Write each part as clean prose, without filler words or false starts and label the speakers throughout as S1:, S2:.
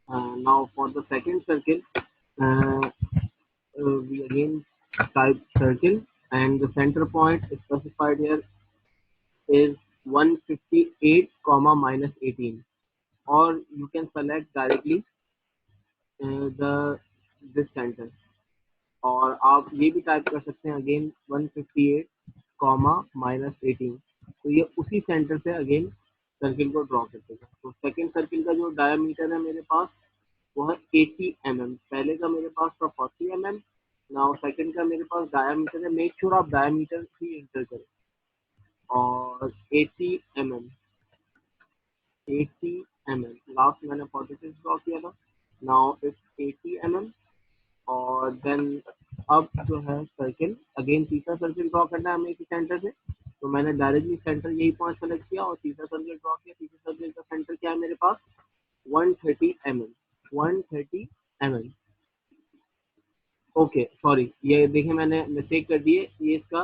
S1: Now for the second circle, uh, we again type circle, and the center point specified here is 158 comma minus 18, or you can select directly the this center, और आप ये भी type कर सकते हैं again 158 comma minus 18। तो ये उसी सेंटर से अगेन सर्किल को ड्रॉ कर देगा। तो सेकेंड सर्किल का जो डायमीटर है मेरे पास वो है 80 mm। पहले का मेरे पास था 40 mm। नाउ सेकंड का मेरे पास डायमीटर है, मेक श्योर आप डायमीटर ही इंटर करें, और 80 mm। 80 mm, लास्ट मैंने 46 ड्रॉ किया था, नाउ इट्स 80 mm। और देन अब जो है सर्किल अगेन तीसरा सर्किल ड्रॉ करना है हमें इसी सेंटर से। तो मैंने डायरेक्टली सेंटर यही पॉइंट सेलेक्ट किया और तीसरा सर्किल ड्रॉ किया। तीसरे सर्किल का सेंटर क्या है मेरे पास 130 mm। 130 mm। ओके सॉरी, ये देखिए मैंने मिस्टेक कर दी है, ये इसका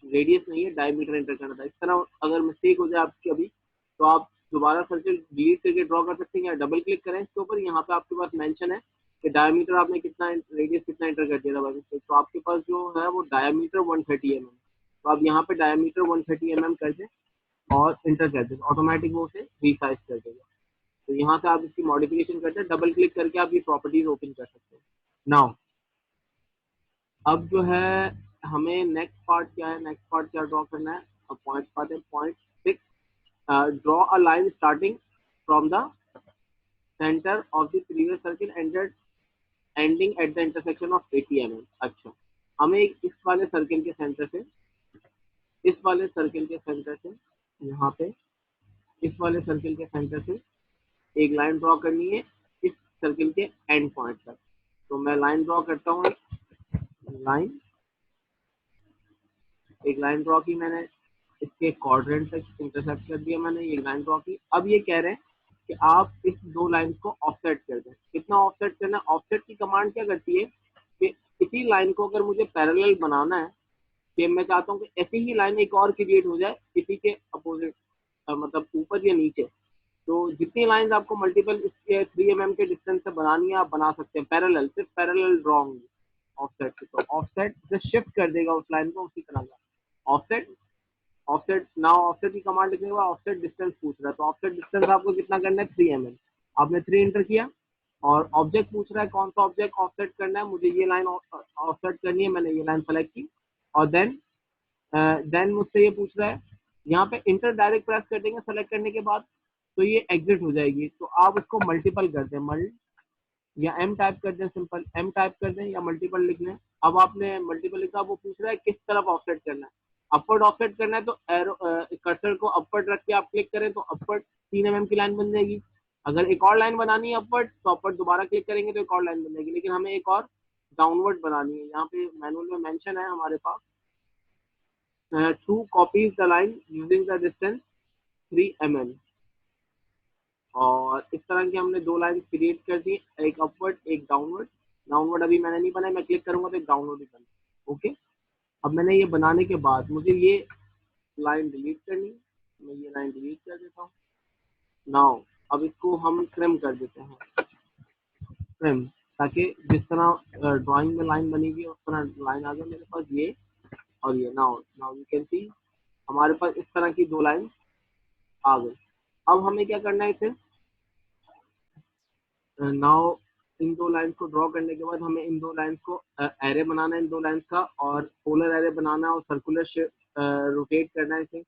S1: रेडियस नहीं है, डायमीटर एंटर करना था। इस तरह अगर मिस्टेक हो जाए आपकी अभी, तो आप दोबारा सर्किल डिलीट करके ड्रॉ कर सकते हैं, या डबल क्लिक करें इसके ऊपर, यहाँ पे आपके पास मेंशन है कि डायमीटर आपने कितना, रेडियस कितना एंटर कर दिया था बाय मिस्टेक, तो आपके पास जो है वो डायमीटर 130 mm। तो आप यहाँ पे डायमीटर 130 mm कर दें और इंटर कर दें, ऑटोमेटिक वो उसे रीसाइज कर देगा। तो यहाँ से आप इसकी मॉडिफिकेशन करते हैं, डबल क्लिक करके आप ये प्रॉपर्टीज ओपन कर सकते हैं। नाउ अब जो है हमें नेक्स्ट पार्ट क्या है, नेक्स्ट पार्ट क्या ड्रॉ करना है। अब पॉइंट पार्ट है, point 6, draw a line starting from the center of the previous circle ending at the intersection of 80 mm। अच्छा, हमें इस वाले सर्किल के सेंटर से, इस वाले सर्किल के सेंटर से, यहाँ पे इस वाले सर्किल के सेंटर से एक लाइन ड्रॉ करनी है इस सर्किल के एंड पॉइंट तक। तो मैं लाइन ड्रॉ करता हूँ, लाइन, एक लाइन ड्रॉ की मैंने, इसके क्वाड्रेंट तक इंटरसेक्ट कर दिया मैंने, ये लाइन ड्रॉ की। अब ये कह रहे हैं कि आप इस दो लाइन को ऑफसेट कर दें। कितना ऑफसेट करना है? ऑफसेट की कमांड क्या करती है कि इसी लाइन को अगर मुझे पैरेलल बनाना है, कि मैं चाहता हूँ कि ऐसी ही लाइन एक और क्रिएट हो जाए इसी के अपोजिट, मतलब ऊपर या नीचे, तो जितनी लाइन आपको मल्टीपल इसके 3 mm के डिस्टेंस से बनानी है आप बना सकते हैं, पैरेलल, सिर्फ पैरेलल ड्रॉ होंगी ऑफसेट से। तो ऑफसेट से शिफ्ट कर देगा उस लाइन को उसी तरह का ऑफसेट। ऑफसेट नाउ, ऑफसेट की कमांड लिखने के बाद ऑफसेट डिस्टेंस पूछ रहा है, तो ऑफसेट डिस्टेंस आपको कितना करना है 3 mm। आपने 3 इंटर किया, और ऑब्जेक्ट पूछ रहा है कौन सा ऑब्जेक्ट ऑफसेट करना है, मुझे ये लाइन ऑफसेट करनी है, मैंने ये लाइन सेलेक्ट की। और देन मुझसे ये पूछ रहा है, यहाँ पे इंटर डायरेक्ट प्रेस कर देंगे सेलेक्ट करने के बाद, तो ये एग्जिट हो जाएगी। तो आप उसको मल्टीपल कर दें, मल्ट, या एम टाइप कर दें, सिंपल एम टाइप कर दें, या मल्टीपल लिख लें। अब आपने मल्टीपल लिखा, वो पूछ रहा है किस तरफ ऑफसेट करना है। अपवर्ड ऑफसेट करना है तो एरो कर्सर को अपवर्ड रख के आप क्लिक करें तो अपवर्ड 3 mm की लाइन बन जाएगी। अगर एक और लाइन बनानी है अपवर्ड, तो अपवर्ड दोबारा क्लिक करेंगे तो एक और लाइन बन जाएगी। लेकिन हमें एक और डाउनवर्ड बनानी है, यहाँ पे मैनुअल में मेंशन है हमारे पास, two copies the line using the distance 3 mm। और इस तरह की हमने दो लाइन क्रिएट कर दी, एक अपवर्ड एक डाउनवर्ड। डाउनवर्ड अभी मैंने नहीं बनाया, मैं क्लिक करूंगा तो एक डाउनवर्ड ही बना। ओके, अब मैंने ये बनाने के बाद मुझे ये लाइन डिलीट करनी है, मैं ये लाइन डिलीट कर देता हूँ। नाउ अब इसको हम ट्रिम कर देते हैं, ट्रिम, ताकि जिस तरह ड्राइंग में लाइन बनेगी उस तरह लाइन आ जाए मेरे पास, ये और ये। Now now you can see हमारे पास इस तरह की दो लाइन आ गई। अब हमें क्या करना है इसे, नाउ इन दो लाइंस को ड्रॉ करने के बाद हमें इन दो लाइंस को एरे बनाना है, इन दो लाइंस का, और पोलर एरे बनाना है, और सर्कुलर रोटेट करना है इसे।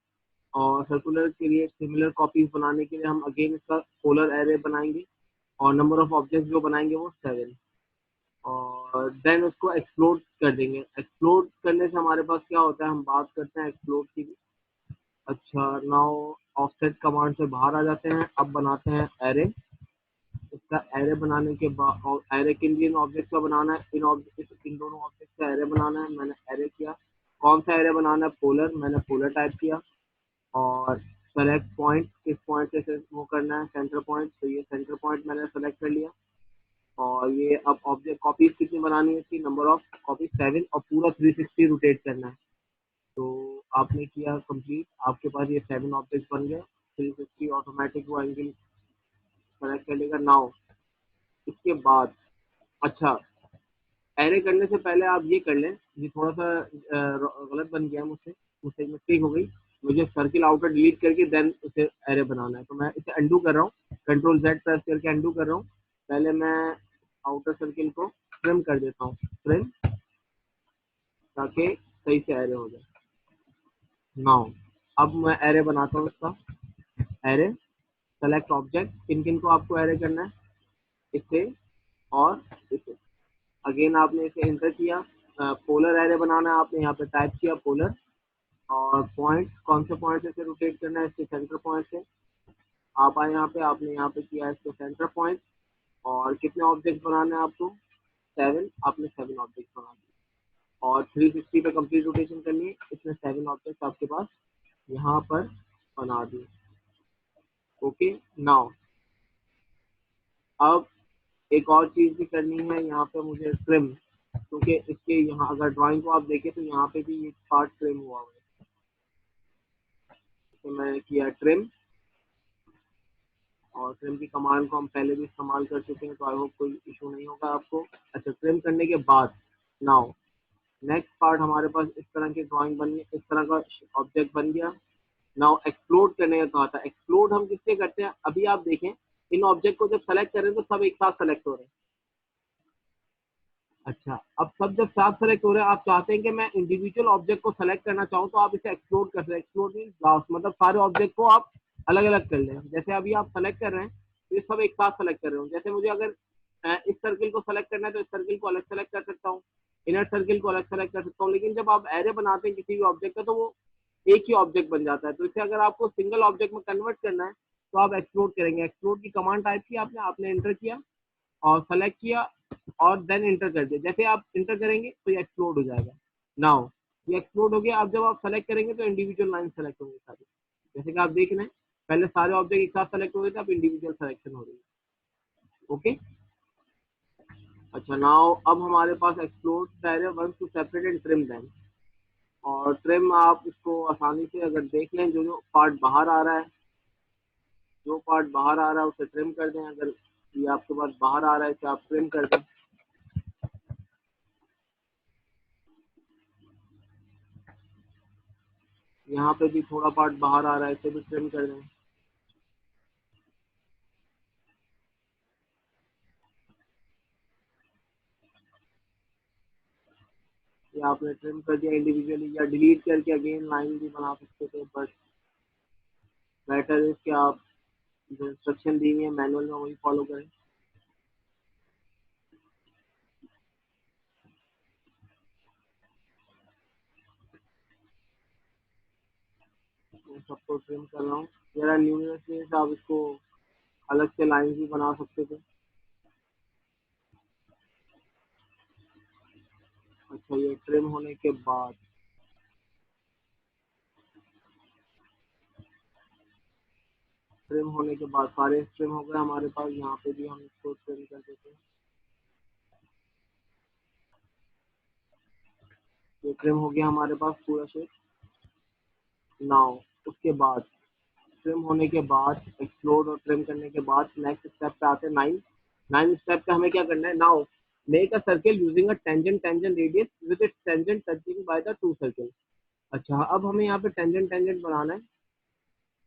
S1: और सर्कुलर के लिए सिमिलर कॉपीज बनाने के लिए हम अगेन इसका पोलर एरे बनाएंगे, और नंबर ऑफ ऑब्जेक्ट जो बनाएंगे वो 7। और देन उसको एक्सप्लोड कर देंगे। एक्सप्लोड करने से हमारे पास क्या होता है, हम बात करते हैं एक्सप्लोड की भी। अच्छा, नाउ ऑफसेट कमांड से बाहर आ जाते हैं, अब बनाते हैं एरे। इसका एरे बनाने के बाद, और एरे किन किन ऑब्जेक्ट का बनाना है, इन दोनों ऑब्जेक्ट का एरे बनाना है। मैंने एरे किया, कौन सा एरे बनाना है, पोलर, मैंने पोलर टाइप किया। और सेलेक्ट पॉइंट, किस पॉइंट से वो करना है, सेंटर पॉइंट, तो ये सेंटर पॉइंट मैंने सेलेक्ट कर लिया। और ये अब ऑब्जेक्ट कॉपीज कितनी बनानी है, इसकी नंबर ऑफ कॉपी 7, और पूरा 360 रोटेट करना है। तो आपने किया कंप्लीट, आपके पास ये 7 ऑब्जेक्ट बन गए। 360 ऑटोमेटिक वो एंगल सेलेक्ट कर लेगा। नाउ इसके बाद अच्छा, एरे करने से पहले आप ये कर लें, ये थोड़ा सा गलत बन गया मुझसे, मुझसे मिस्टेक हो गई। मुझे सर्किल आउटर डिलीट करके देन उसे एरे बनाना है, तो मैं इसे अंडू कर रहा हूँ, कंट्रोल जेड प्रेस करके अंडू कर रहा हूँ। पहले मैं आउटर सर्किल को ट्रिम कर देता हूँ, ट्रिम, ताकि सही से एरे हो जाए। नाउ अब मैं एरे बनाता हूँ इसका। एरे सेलेक्ट ऑब्जेक्ट, किन किन को आपको एरे करना है, इसे और इसे। अगेन आपने इसे एंटर किया, पोलर एरे बनाना है, आपने यहाँ पे टाइप किया पोलर, और पॉइंट कौन से पॉइंट से रोटेट करना है, इसके सेंटर पॉइंट से। आप आए यहाँ पे, आपने यहाँ पे किया इसको सेंटर पॉइंट, और कितने ऑब्जेक्ट बनाने हैं आपको, 7, आपने 7 ऑब्जेक्ट बना दिए, और 360 पे कंप्लीट रोटेशन करनी है, इसमें 7 ऑब्जेक्ट आपके पास यहाँ पर बना दिए। ओके, नाउ अब एक और चीज भी करनी है यहाँ पे मुझे, ट्रिम, क्योंकि इसके यहाँ अगर ड्राइंग को आप देखें तो यहाँ पे भी ये पार्ट ट्रिम हुआ हुआ है, तो मैं किया ट्रिम, और ट्रिम की कमांड को हम पहले भी इस्तेमाल कर चुके हैं, तो आई होप कोई इशू नहीं होगा आपको। अच्छा, ट्रिम करने के बाद नाउ नेक्स्ट पार्ट हमारे पास इस तरह की ड्राइंग बन गई, इस तरह का ऑब्जेक्ट बन गया। नाउ एक्सप्लोड करने का कहा था, एक्सप्लोड हम किससे करते हैं, अभी आप देखें इन ऑब्जेक्ट को जब सेलेक्ट करें तो सब एक साथ सेलेक्ट हो रहे हैं। अच्छा, अब सब जब साथ सेलेक्ट हो रहे हैं, आप चाहते हैं कि मैं इंडिविजुअल ऑब्जेक्ट को सेलेक्ट करना चाहूँ, तो आप इसे एक्सप्लोड कर सकते हैं। एक्सप्लोड मीन ब्लास्ट, मतलब सारे ऑब्जेक्ट को आप अलग अलग कर लें। जैसे अभी आप सेलेक्ट कर रहे हैं, तो ये सब एक साथ सेलेक्ट कर रहे हो। जैसे मुझे अगर इस सर्किल को सेलेक्ट करना है, तो इस सर्किल को अलग सेलेक्ट कर सकता हूँ, इनर सर्किल को अलग सेलेक्ट कर सकता हूँ। लेकिन जब आप एरे बनाते हैं किसी भी ऑब्जेक्ट का, तो वो एक ही ऑब्जेक्ट बन जाता है। तो इसे अगर आपको सिंगल ऑब्जेक्ट में कन्वर्ट करना है, तो आप एक्सप्लोड करेंगे। एक्सप्लोड की कमांड टाइप की आपने आपने एंटर किया और सेलेक्ट किया, और देन इंटर कर दिया। जैसे आप इंटर करेंगे तो ये एक्सप्लोड हो जाएगा। नाउ ये एक्सप्लोड हो गया। अब जब आप सेलेक्ट करेंगे तो इंडिविजुअल लाइन सेलेक्ट होंगे सारी, जैसे कि आप देख रहे हैं, पहले सारे ऑब्जेक्ट एक साथ सेलेक्ट हो गए थे, अब इंडिविजुअल सिलेक्शन हो रही है। ओके, अच्छा, नाउ अब हमारे पास एक्सप्लोड डायरे once to separate and trim them. और ट्रिम आप इसको आसानी से अगर देख लें, जो जो पार्ट बाहर आ रहा है, जो पार्ट बाहर आ रहा है उसे ट्रिम कर दें। अगर ये आपके पास बाहर आ रहा है इसे आप ट्रिम कर दें। यहाँ पे भी थोड़ा पार्ट बाहर आ रहा है, इसे भी ट्रिम कर दें। ये आपने ट्रिम कर दिया इंडिविजुअली, या डिलीट करके अगेन लाइन भी बना सकते थे, बट बेटर है कि आप जो इंस्ट्रक्शन दी हुई है मैनुअल में वही फॉलो करें। मैं सबको ट्रिम कर रहा हूँ। जरा न्यूनेस में आप इसको अलग से लाइन भी बना सकते थे। अच्छा, ये ट्रिम होने के बाद, ट्रिम होने के बाद सारे ट्रिम हो गए हमारे पास। यहाँ पे भी हम इसको ट्रिम कर देते हैं। ये ट्रिम हो गया हमारे पास पूरा शेप। नाउ उसके बाद, ट्रिम होने के बाद, एक्सप्लोड और ट्रिम करने के बाद नेक्स्ट स्टेप पे आते हैं, 9। 9 स्टेप पे हमें क्या करना है, now make a circle using a tangent tangent radius with its tangent touching by the two circle. अच्छा, अब हमें यहाँ पे टेंजेंट टेंजेंट बनाना है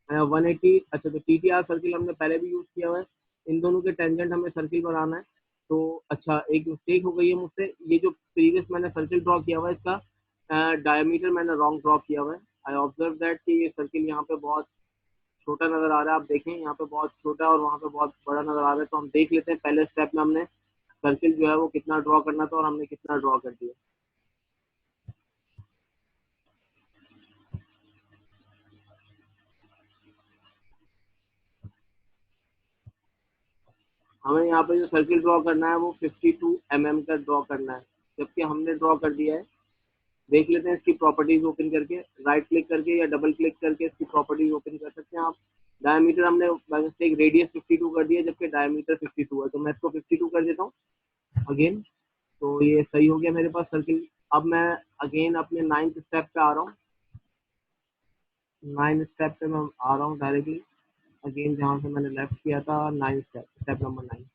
S1: 180। अच्छा, तो TTR सर्किल हमने पहले भी यूज किया हुआ है, इन दोनों के टेंजेंट हमें सर्किल बनाना है। तो अच्छा, एक मिस्टेक हो गई है मुझसे, ये जो प्रीवियस मैंने सर्किल ड्रॉ किया हुआ है इसका डायमीटर मैंने रॉन्ग ड्रॉ किया हुआ है। आई ऑब्जर्व दैट कि ये सर्किल यहाँ पे बहुत छोटा नजर आ रहा है। आप देखें यहाँ पे बहुत छोटा और वहाँ पे बहुत बड़ा नजर आ रहा है। तो हम देख लेते हैं पहले स्टेप में हमने सर्किल जो है वो कितना ड्रॉ करना था और हमने कितना ड्रॉ कर दिया। हमें यहाँ पे जो सर्किल ड्रॉ करना है वो 52 mm का ड्रॉ करना है, जबकि हमने ड्रॉ कर दिया है। देख लेते हैं इसकी प्रॉपर्टीज ओपन करके, राइट क्लिक करके या डबल क्लिक करके इसकी प्रॉपर्टीज ओपन कर सकते हैं आप। डायमीटर हमने बाय मिस्टेक रेडियस 52 कर दिया, जबकि डायमीटर 52 है, तो मैं इसको 52 कर देता हूँ अगेन। तो ये सही हो गया मेरे पास सर्किल। अब मैं अगेन अपने 9th स्टेप पे आ रहा हूँ। 9th स्टेप पे मैं आ रहा हूँ डायरेक्टली, अगेन जहाँ से मैंने लेफ्ट किया था। 9th step, step number 9।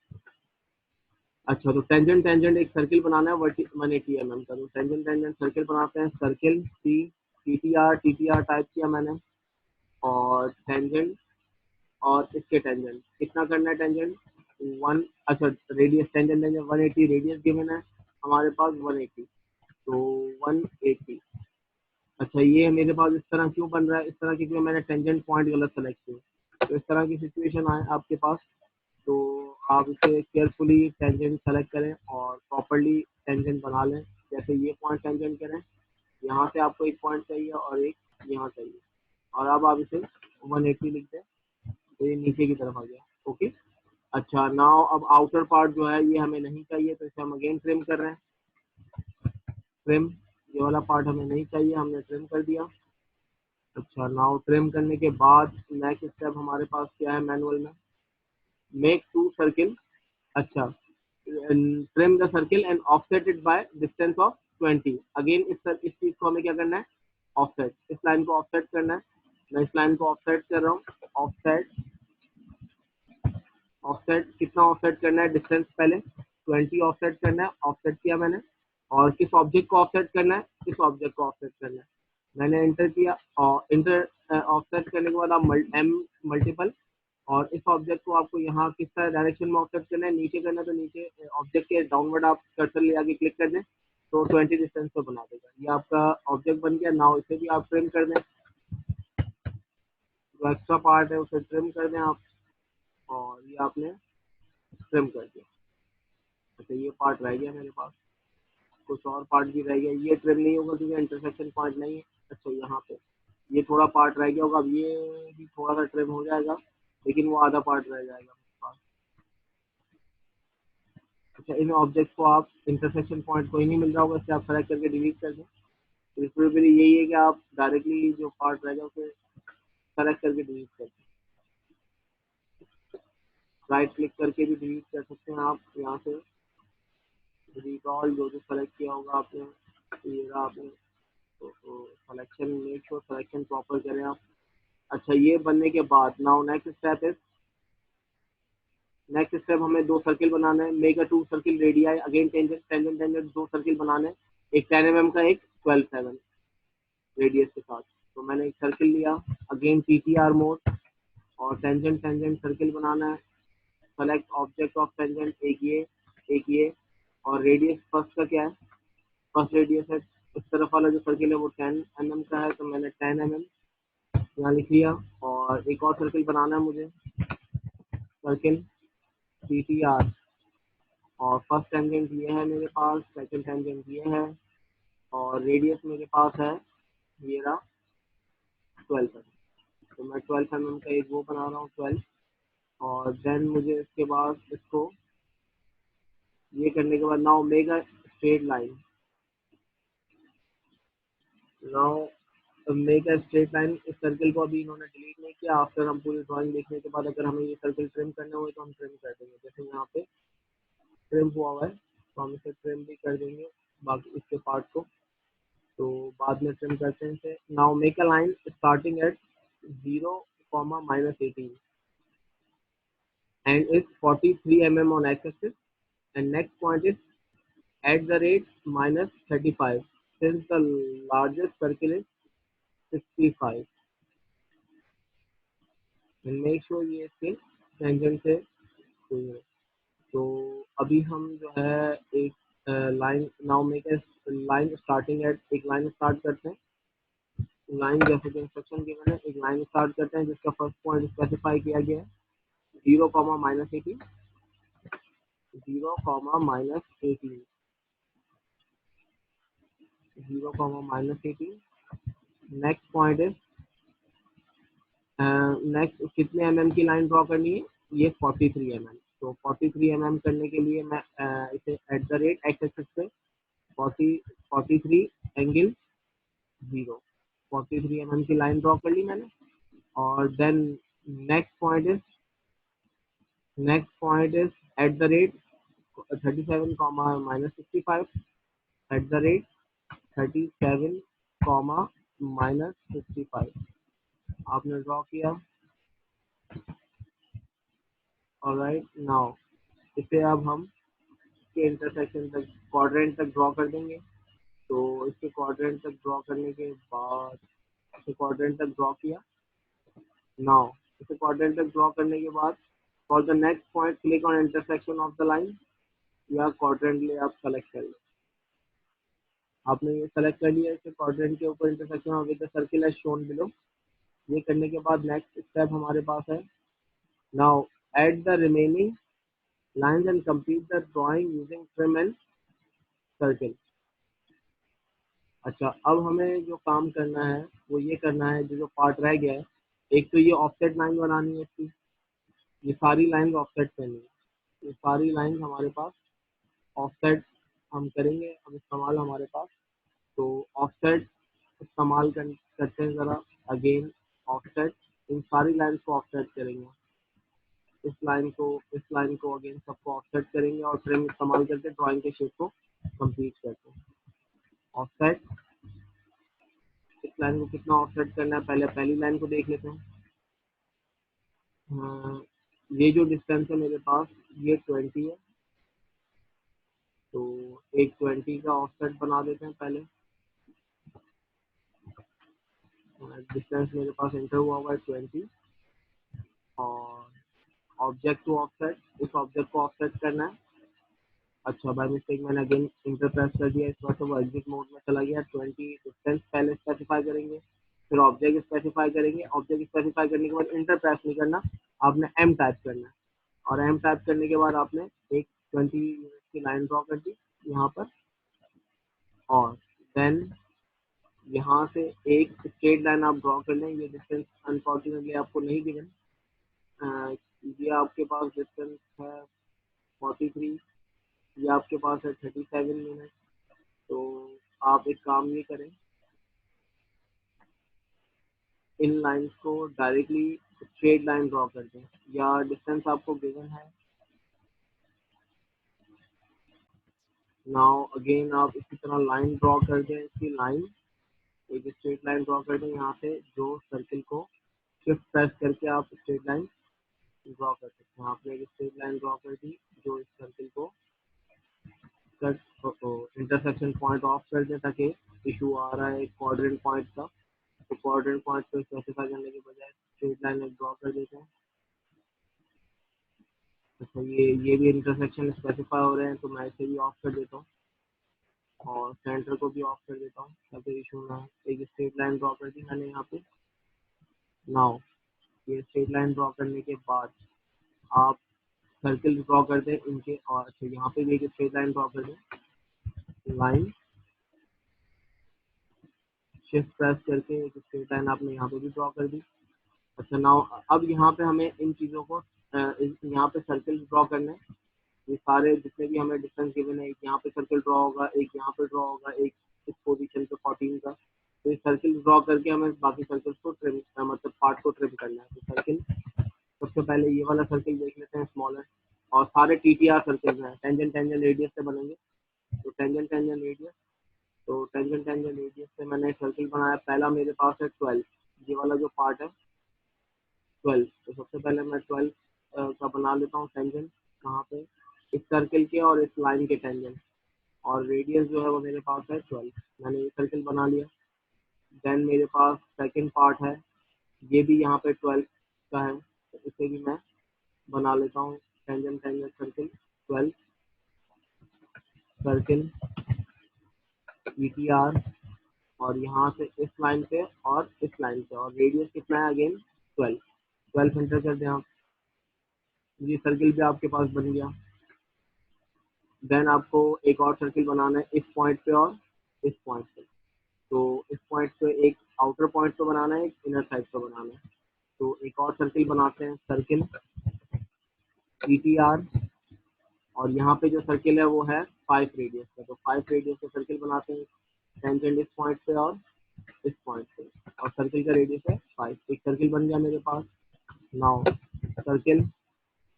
S1: अच्छा, तो टेंजेंट टेंजेंट एक सर्किल बनाना है 180 mm का, तो टेंजेंट टेंजेंट सर्किल बनाते हैं। सर्किल सी, टी टी आर टाइप किया मैंने, और टेंजेंट और इसके टेंजेंट कितना करना है टेंजेंट 1। अच्छा, radius tangent tangent 180, radius given है हमारे पास 180, तो 180। अच्छा, ये मेरे पास इस तरह क्यों बन रहा है, इस तरह क्योंकि मैंने टेंजेंट पॉइंट गलत सेलेक्ट किया। तो इस तरह की सिचुएशन आए आपके पास, तो आप इसे केयरफुली टेंजेंट सेलेक्ट करें और प्रॉपरली टेंजेंट बना लें। जैसे ये पॉइंट टेंजेंट करें, यहाँ से आपको एक पॉइंट चाहिए और एक यहाँ चाहिए, और अब आप इसे 180 लिख दें, तो ये नीचे की तरफ आ गया। ओके। अच्छा, नाउ अब आउटर पार्ट जो है ये हमें नहीं चाहिए, तो इसे हम अगेन ट्रिम कर रहे हैं। ट्रिम, ये वाला पार्ट हमें नहीं चाहिए, हमने ट्रिम कर दिया। अच्छा, नाउ ट्रिम करने के बाद नेक्स्ट स्टेप हमारे पास क्या है मैनुअल में, मेक टू सर्किल। अच्छा, trim the circle and offset it by distance of 20। Again इस चीज को हमें क्या करना है, ऑफसेट, इस लाइन को ऑफसेट करना है। मैं इस लाइन को ऑफसेट कर रहा हूँ। ऑफसेट, ऑफसेट कितना ऑफसेट करना है, डिस्टेंस पहले 20 ऑफसेट करना है, ऑफसेट किया मैंने। और किस ऑब्जेक्ट को ऑफसेट करना है, इस ऑब्जेक्ट को ऑफसेट करना है। मैंने इंटर किया, और इंटर ऑफसेट करने के बाद आप एम मल्टीपल, और इस ऑब्जेक्ट को आपको यहाँ किस तरह डायरेक्शन में ऑफसेट करना है, नीचे करना है, तो नीचे ऑब्जेक्ट के डाउनवर्ड आप कर्सर ले आके क्लिक कर दें, तो 20 डिस्टेंस पे बना देगा। ये आपका ऑब्जेक्ट बन गया। नाउ इसे भी आप ट्रिम कर दें, जो एक्स्ट्रा पार्ट है उसे ट्रिम कर दें आप, और ये आपने ट्रिम कर दिया। अच्छा, ये पार्ट रह गया मेरे पास, कुछ और पार्ट भी रह गया, ये ट्रिम नहीं होगा क्योंकि इंटरसेक्शन पार्ट नहीं है। अच्छा, यहाँ पे ये थोड़ा पार्ट रह गया होगा, अब ये भी थोड़ा सा ट्रिम हो जाएगा, लेकिन वो आधा पार्ट रह जाएगा मेरे पास। अच्छा, इन ऑब्जेक्ट को आप इंटरसेक्शन पॉइंट कोई नहीं मिल रहा होगा, इससे आप सेलेक्ट करके डिलीट कर दें। तो इसमें फिर यही है कि आप डायरेक्टली जो पार्ट रहेगा उसे सेलेक्ट करके डिलीट कर दें। राइट क्लिक करके भी डिलीट कर सकते हैं आप यहाँ से, डिलीट ऑल, जो जो सेलेक्ट किया होगा आपने, ये रहा आपने, तो selection, make sure selection proper करें आप। अच्छा, ये बनने के बाद नाउ नेक्स्ट स्टेप हमें दो सर्किल बनाना है। Make a two circle radii, again tangent tangent tangent, दो सर्किल बनाने हैं, एक 10 mm का, एक 12/7 रेडियस के साथ। तो मैंने एक सर्किल लिया, अगेन टीटीआर मोड, और टेंजेंट टेंजेंट सर्किल बनाना है। सेलेक्ट ऑब्जेक्ट ऑफ टेंजेंट, एक ये, और रेडियस फर्स्ट का क्या है, फर्स्ट रेडियस है, इस तरफ वाला जो सर्किल है वो 10 mm का है, तो मैंने 10 mm यहाँ लिख लिया। और एक और सर्किल बनाना है मुझे, सर्किल टीटीआर, और फर्स्ट टेंजेंट ये है मेरे पास, सेकंड टेंजेंट ये है, और रेडियस मेरे पास है ये रहा 12 mm। तो मैं 12 mm का एक वो बना रहा हूँ, 12। और देन मुझे इसके बाद इसको ये करने के बाद now make a straight line, now make a straight line. इस सर्किल को अभी इन्होंने डिलीट नहीं किया, आफ्टर हम पूरी ड्राइंग देखने के बाद अगर हमें ये सर्किल ट्रिम करने हुए तो हम ट्रिम कर देंगे। जैसे यहाँ पे ट्रिम हुआ हुआ है, तो हम इसे ट्रिम भी कर देंगे बाकी इसके पार्ट को, तो बाद में ट्रिम करते हैं इसे। Now make a line starting at 0, -18 and is 43 mm on x-axis, and next point is at the rate -35, since the largest circle is 65, and make sure ये इसके टेंजेंट से हुई है। तो अभी हम जो है एक line, now make a line starting at, एक लाइन स्टार्ट करते हैं। लाइन जैसे कि इंस्ट्रक्शन गिवन है, एक लाइन स्टार्ट करते हैं जिसका फर्स्ट पॉइंट स्पेसिफाई किया गया है 0, -18, 0, -18, नेक्स्ट पॉइंट है, नेक्स्ट कितने की लाइन ड्रॉ करनी है, ये 43 mm। तो 43 mm करने के लिए मैं इसे at the rate x axis पे 43 एंगल 0, 43 mm की लाइन ड्रॉ कर ली मैंने। और then next point is at the rate 37, -65, at the rate 37, -65 आपने ड्रॉ किया। ऑलराइट, नाउ इसे अब हम इसके इंटरसेक्शन तक क्वाड्रेंट तक ड्रॉ कर देंगे। तो इसके क्वाड्रेंट तक ड्रॉ करने के बाद इसे क्वाड्रेंट तक ड्रॉ किया। नाउ इसे क्वाड्रेंट तक ड्रॉ करने के बाद for the next point click on intersection of the line, या क्वाड्रेंट ले आप सेलेक्ट कर लो। आपने ये सेलेक्ट कर लिया, इसे क्वाड्रेंट के ऊपर intersection with the circle as shown below. ये करने के बाद नेक्स्ट स्टेप हमारे पास है, now add the remaining lines and complete the drawing using trim and circle. अच्छा, अब हमें जो काम करना है वो ये करना है, जो जो पार्ट रह गया है, एक तो ये ऑफसेट लाइन बनानी है इसकी, ये सारी लाइन ऑफसेट करनी है। ये सारी लाइन हमारे पास ऑफसेट हम करेंगे अब इस्तेमाल हमारे पास। तो ऑफसेट इस्तेमाल करते हैं ज़रा। अगेन ऑफसेट, इन सारी लाइन को ऑफसेट करेंगे। इस लाइन को अगेन सबको ऑफसेट करेंगे और ट्रिम इस्तेमाल करके ड्राइंग के शेप को कंप्लीट करते हैं। ऑफसेट, इस लाइन को कितना ऑफसेट करना है, पहले पहली लाइन को देख लेते हैं। ये जो डिस्टेंस है मेरे पास ये 20 है, तो एक 20 का ऑफसेट बना देते हैं पहले। डिस्टेंस मेरे पास एंटर हुआ है 20, और ऑब्जेक्ट टू ऑफसेट, इस ऑब्जेक्ट को ऑफसेट करना है। अच्छा, बाय मिस्टेक मैंने अगेन इंटर प्रेस कर दिया, इस बार तो वो एग्जिट मोड में चला गया। 20 डिस्टेंस पहले स्पेसिफाई करेंगे, फिर ऑब्जेक्ट स्पेसिफाई करेंगे। ऑब्जेक्ट स्पेसिफाई करने के बाद इंटर प्रेस नहीं करना, आपने एम टाइप करना है, और एम टाइप करने के बाद आपने एक 20 यूनिट की लाइन ड्रॉ कर दी यहाँ पर। और देन यहाँ से एक स्ट्रेट लाइन आप ड्रॉ कर लें। ये डिस्टेंस अनफॉर्चुनेटली आपको नहीं गिवन, ये आपके पास डिस्टेंस है 43, ये आपके पास है 37 मिनट। तो आप एक काम ये करें, इन लाइंस को डायरेक्टली स्ट्रेट लाइन ड्रॉ कर दें, या डिस्टेंस आपको गिवन है। नाउ अगेन आप इसी तरह लाइन ड्रॉ कर दें, इसकी लाइन एक स्ट्रेट लाइन ड्रॉ कर दें यहाँ से, जो सर्किल को शिफ्ट प्रेस करके आप स्ट्रेट लाइन ड्रॉ कर सकते हैं। आपने एक स्ट्रेट लाइन ड्रॉ कर दी जो इस सर्किल को कट इंटरसेक्शन पॉइंट ऑफ कर दें, ताकि इशू आ रहा है क्वाड्रेंट पॉइंट का। तो क्वाड्रेंट पॉइंट को स्पेसिफाई करने के बजाय स्ट्रेट लाइन ड्रॉ कर देते हैं। अच्छा, ये भी इंटरसेक्शन स्पेसिफाई हो रहे हैं, तो मैं इसे भी ऑफ कर देता हूँ और सेंटर को भी ऑफ कर देता हूँ ताकि इशू ना हो। एक स्ट्रेट लाइन ड्रॉ कर दी मैंने यहाँ पे। नाउ ये स्ट्रेट लाइन ड्रॉ करने के बाद आप सर्किल ड्रॉ कर दें इनके, और अच्छा यहाँ पे भी एक स्ट्रेट लाइन ड्रॉ कर दें। लाइन शिफ्ट प्रेस करके एक स्ट्रेट लाइन आपने यहाँ पे भी ड्रॉ कर दी। अच्छा, नाउ अब यहाँ पे हमें इन चीज़ों को यहाँ पे सर्किल ड्रॉ करना है। ये सारे जितने भी हमें डिस्टेंस गिवन है, एक यहाँ पे सर्किल ड्रॉ होगा, एक यहाँ पे ड्रॉ होगा, एक इस पोजीशन पे 14 का। तो ये सर्किल ड्रॉ करके हमें बाकी सर्कल्स को ट्रिम, मतलब पार्ट को ट्रिम करना है। तो सर्किल, सबसे पहले ये वाला सर्किल देख लेते हैं, स्मॉलर, और सारे टीटीआर सर्किल हैं, टेंजेंट टेंजेंट रेडियस से बनेंगे। तो टेंजेंट टेंजेंट रेडियस, तो टेंजेंट टेंजेंट रेडियस से मैंने सर्किल बनाया। पहला मेरे पास है 12, ये वाला जो पार्ट है 12। तो सबसे पहले मैं 12 का बना लेता हूँ टेंजेंट, कहाँ पे, इस सर्किल के और इस लाइन के टेंजेंट, और रेडियस जो है वो मेरे पास है 12। मैंने ये सर्किल बना लिया। देन मेरे पास सेकंड पार्ट है, ये भी यहाँ पे 12 का है, तो इसे भी मैं बना लेता हूँ। Tangent tangent circle 12 circle ETR, और यहाँ से इस लाइन पे और इस लाइन पे, और रेडियस कितना है अगेन 12। 12 एंटर कर दें आप, ये सर्किल भी आपके पास बन गया। देन आपको एक और सर्किल बनाना है इस पॉइंट पे और इस पॉइंट पे। तो इस पॉइंट पे एक आउटर पॉइंट पे बनाना है, एक इनर साइड पे बनाना है। तो एक और सर्किल बनाते हैं, सर्किल ETR, और यहाँ पे जो सर्किल है वो है 5 रेडियस का। तो 5 रेडियस का सर्किल बनाते हैं, टेंजेंट इस पॉइंट पे और इस पॉइंट पे, और सर्किल का रेडियस है 5। एक सर्किल बन गया मेरे पास। नाउ सर्किल,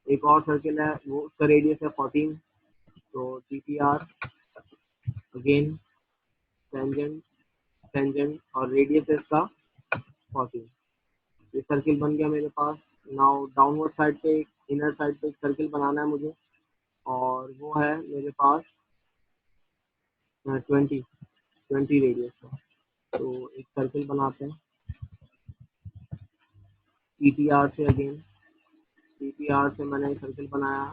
S1: एक और सर्किल है, वो उसका रेडियस है 14। तो TTR अगेन टेंजेंट टेंजेंट, और रेडियस है इसका 14। ये सर्किल बन गया मेरे पास। नाउ डाउनवर्ड साइड पे, इनर साइड पे एक सर्किल बनाना है मुझे। और वो है मेरे पास 20 रेडियस का। तो एक सर्कल बनाते हैं पीटीआर से। अगेन पीटीआर से मैंने एक सर्कल बनाया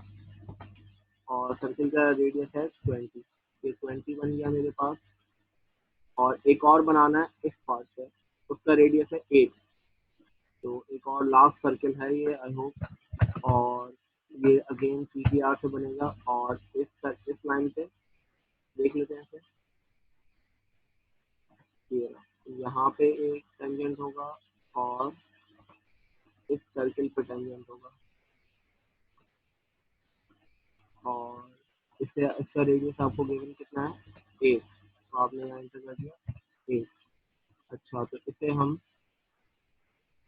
S1: और सर्कल का रेडियस है 20। ये 20 बन गया मेरे पास। और एक और बनाना है इस पार्ट से, उसका रेडियस है 8। तो एक और लास्ट सर्कल है ये, आई होप। और ये अगेन पीटीआर से बनेगा और इस लाइन से देख लेते हैं इसे। ये यहाँ पे एक टेंजेंट होगा और इस सर्कल पे टेंजेंट होगा और इससे इसका रेडियस आपको गिवन कितना है 8। तो आपने यहाँ एंटर कर दिया 8। अच्छा, तो इसे हम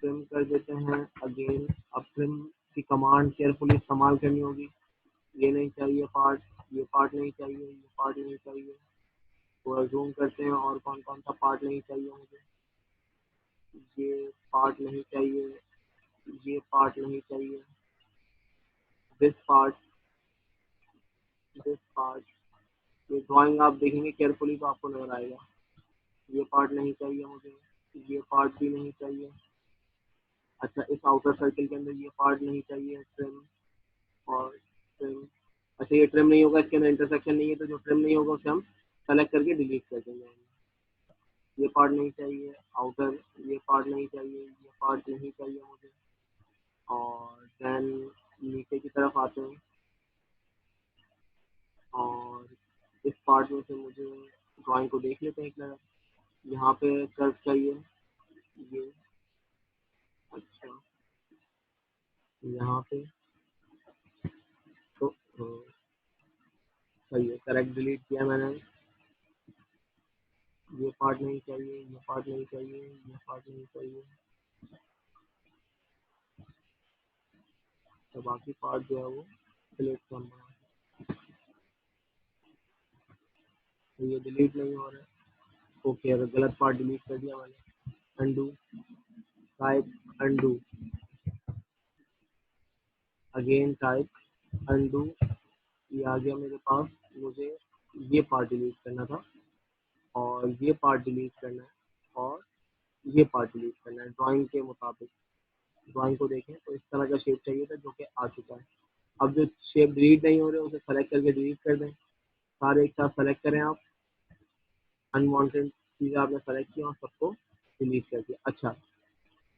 S1: ट्रिम कर देते हैं। अगेन अब ट्रिम की कमांड केयरफुली इस्तेमाल करनी होगी। ये नहीं चाहिए पार्ट, ये पार्ट नहीं चाहिए, ये पार्ट नहीं चाहिए। थोड़ा जूम करते हैं और कौन कौन सा पार्ट नहीं चाहिए मुझे। ये पार्ट नहीं चाहिए, ये पार्ट नहीं चाहिए, दिस पार्ट, दिस पार्ट। ये ड्राइंग आप देखेंगे केयरफुली तो आपको नजर आएगा। ये पार्ट नहीं चाहिए मुझे, ये पार्ट भी नहीं चाहिए। अच्छा, इस आउटर सर्कल के अंदर ये पार्ट नहीं चाहिए। ट्रिम और ट्रिम। अच्छा, ये ट्रिम नहीं होगा, इसके अंदर इंटरसेक्शन नहीं है, तो जो ट्रिम नहीं होगा उसे हम सेलेक्ट करके डिलीट कर देंगे। ये पार्ट नहीं चाहिए आउटर, ये पार्ट नहीं चाहिए, ये पार्ट नहीं चाहिए मुझे। और देन नीचे की तरफ आते हैं और इस पार्ट में से मुझे ड्राइंग को देख लेते हैं एक नज़र। यहाँ पे कर्व चाहिए ये। अच्छा, यहाँ पे तो सही है, करेक्ट डिलीट किया मैंने। ये पार्ट नहीं चाहिए, ये पार्ट नहीं चाहिए, ये पार्ट नहीं चाहिए। तो बाकी पार्ट जो है वो सिलेक्ट करना है। तो ये डिलीट नहीं हो रहा है। ओके, अगर गलत पार्ट डिलीट कर दिया मैंने, undo, type undo, again type undo. ये आ गया मेरे पास। मुझे ये पार्ट डिलीट करना था और ये पार्ट डिलीट करना है और ये पार्ट डिलीट करना है ड्राइंग के मुताबिक। ड्राइंग को देखें तो इस तरह का शेप चाहिए था जो कि आ चुका है। अब जो शेप डिलीट नहीं हो रहे उसे सेलेक्ट करके डिलीट कर दें। सारे एक साथ सेलेक्ट करें आप। अनवांटेड चीज़ें आपने सेलेक्ट की और सबको डिलीट कर दिया। अच्छा,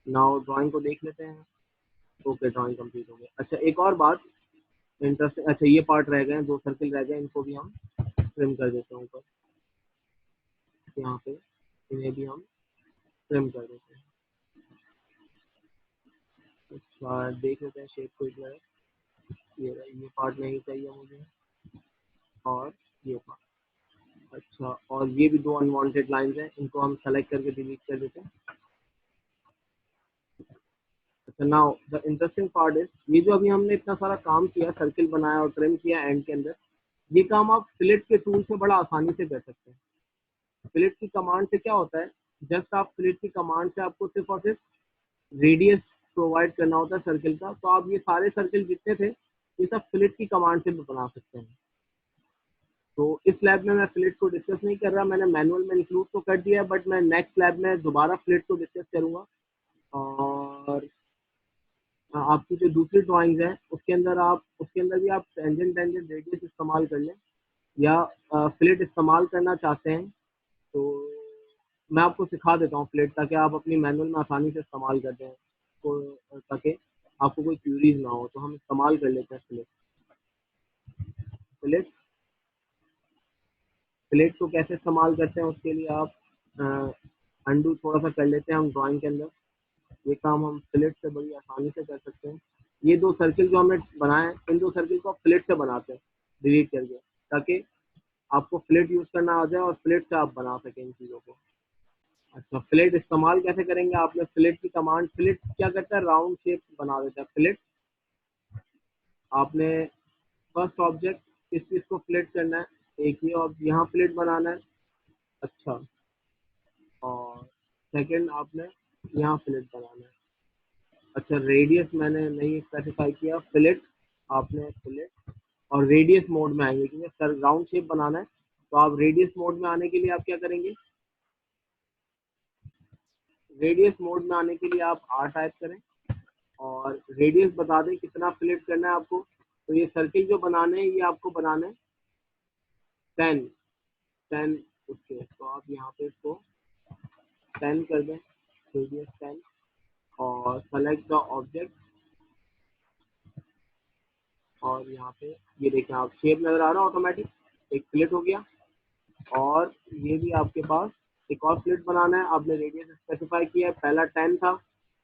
S1: नाउ ड्राइंग को देख लेते हैं। ओके, ड्राइंग कंप्लीट हो गई। अच्छा, एक और बात इंटरेस्टिंग। अच्छा, ये पार्ट रह गए हैं, 2 सर्किल रह गए, इनको भी हम ट्रिम कर देते हैं ऊपर यहाँ पे। इन्हें भी हम ट्रिम कर देते हैं। अच्छा, देख लेते हैं शेप को एक बार। ये पार्ट नहीं चाहिए मुझे और ये पार्ट। अच्छा, और ये भी 2 अनवांटेड लाइंस हैं, इनको हम सेलेक्ट करके डिलीट कर देते हैं। अच्छा, now the interesting part is, ये जो अभी हमने इतना सारा काम किया, सर्किल बनाया और ट्रिम किया एंड के अंदर, ये काम आप फिलेट के टूल से बड़ा आसानी से कर सकते हैं। फिलेट की कमांड से क्या होता है, जस्ट आप फिलेट की कमांड से आपको सिर्फ और सिर्फ रेडियस प्रोवाइड करना होता है सर्किल का। तो आप ये सारे सर्किल जितने थे ये सब फिलेट की कमांड से भी बना सकते हैं। तो इस लैब में मैं फिलेट को डिस्कस नहीं कर रहा, मैंने मैनुअल में इंक्लूड तो कर दिया है, बट मैं नेक्स्ट लैब में दोबारा फिलेट को डिस्कस करूंगा। और आपकी जो दूसरी ड्राइंग्स है उसके अंदर भी आप टेंजेंट टेंजेंट रेडियस इस्तेमाल कर लें, या फिलेट इस्तेमाल करना चाहते हैं तो मैं आपको सिखा देता हूँ फिलेट, ताकि आप अपनी मैनुअल में आसानी से इस्तेमाल कर दें, तो ताकि आपको कोई क्यूरीज ना हो। तो हम इस्तेमाल कर लेते हैं फिलेट। फिलेट फिलेट को कैसे इस्तेमाल करते हैं उसके लिए आप अंडू थोड़ा सा कर लेते हैं हम ड्राइंग के अंदर। ये काम हम फिलेट से बड़ी आसानी से कर सकते हैं। ये 2 सर्किल जो हमने बनाए हैं, इन 2 सर्किल को आप फिलेट से बनाते हैं डिलीट करके, ताकि आपको फिलेट यूज करना आ जाए और फिलेट से आप बना सकें इन चीज़ों को। अच्छा, फिलेट इस्तेमाल कैसे करेंगे, आपने फिलेट की कमांड, फिलेट क्या करता है, राउंड शेप बना देता है फिलेट। आपने फर्स्ट ऑब्जेक्ट किस चीज़ को फिलेट करना है, एक ही और यहाँ फिलेट बनाना है। अच्छा, और सेकंड आपने यहाँ फिलेट बनाना है। अच्छा, रेडियस मैंने नहीं स्पेसिफाई किया, फिलेट आपने फिलेट और रेडियस मोड में आएंगे, क्योंकि सर राउंड शेप बनाना है। तो आप रेडियस मोड में आने के लिए आप क्या करेंगे, रेडियस मोड में आने के लिए आप आर टाइप करें और रेडियस बता दें कितना फिलेट करना है आपको। तो ये सर्किल जो बनाने हैं ये आपको बनाना है 10 10 उसके, तो आप यहाँ पे इसको 10 कर दें, रेडियस 10, और सेलेक्ट द ऑब्जेक्ट, और यहाँ पे ये देखें आप शेप नजर आ रहा है ऑटोमेटिक, एक फिलेट हो गया। और ये भी आपके पास एक और स्लिट बनाना है, आपने रेडियस स्पेसिफाई किया है, पहला 10 था,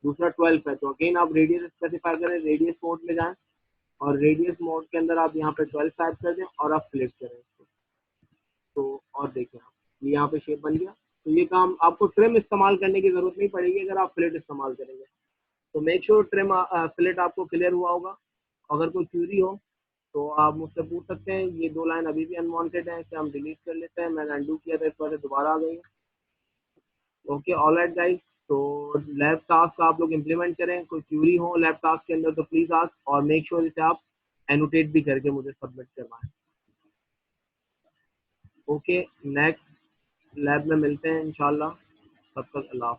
S1: दूसरा 12 है, तो अगेन आप रेडियस स्पेसिफाई करें, रेडियस मोड में जाएं और रेडियस मोड के अंदर आप यहाँ पे 12 टाइप कर दें और आप सिलेक्ट करें इसको। तो और देखें आप ये यहाँ पे शेप बन गया। तो ये काम आपको ट्रिम इस्तेमाल करने की जरूरत नहीं पड़ेगी अगर आप फिलेट इस्तेमाल करेंगे। तो मेक श्योर ट्रिम फिलेट आपको क्लियर हुआ होगा। अगर कोई क्यूरी हो तो आप मुझसे पूछ सकते हैं। ये 2 लाइन अभी भी अनवांटेड है, इसे हम डिलीट कर लेते हैं, मैंने अनडू किया था, इस वजह से दोबारा आ गई है। Okay, all right guys. तो लैब टास्क आप लोग इम्प्लीमेंट करें, कोई क्यूरी हो लैब टास्क के अंदर तो प्लीज आस्क, और मेक श्योर इसे आप एनोटेट भी करके मुझे सबमिट करवाएं। ओके, नेक्स्ट लैब में मिलते हैं इंशाल्लाह, तब तक अल्लाह।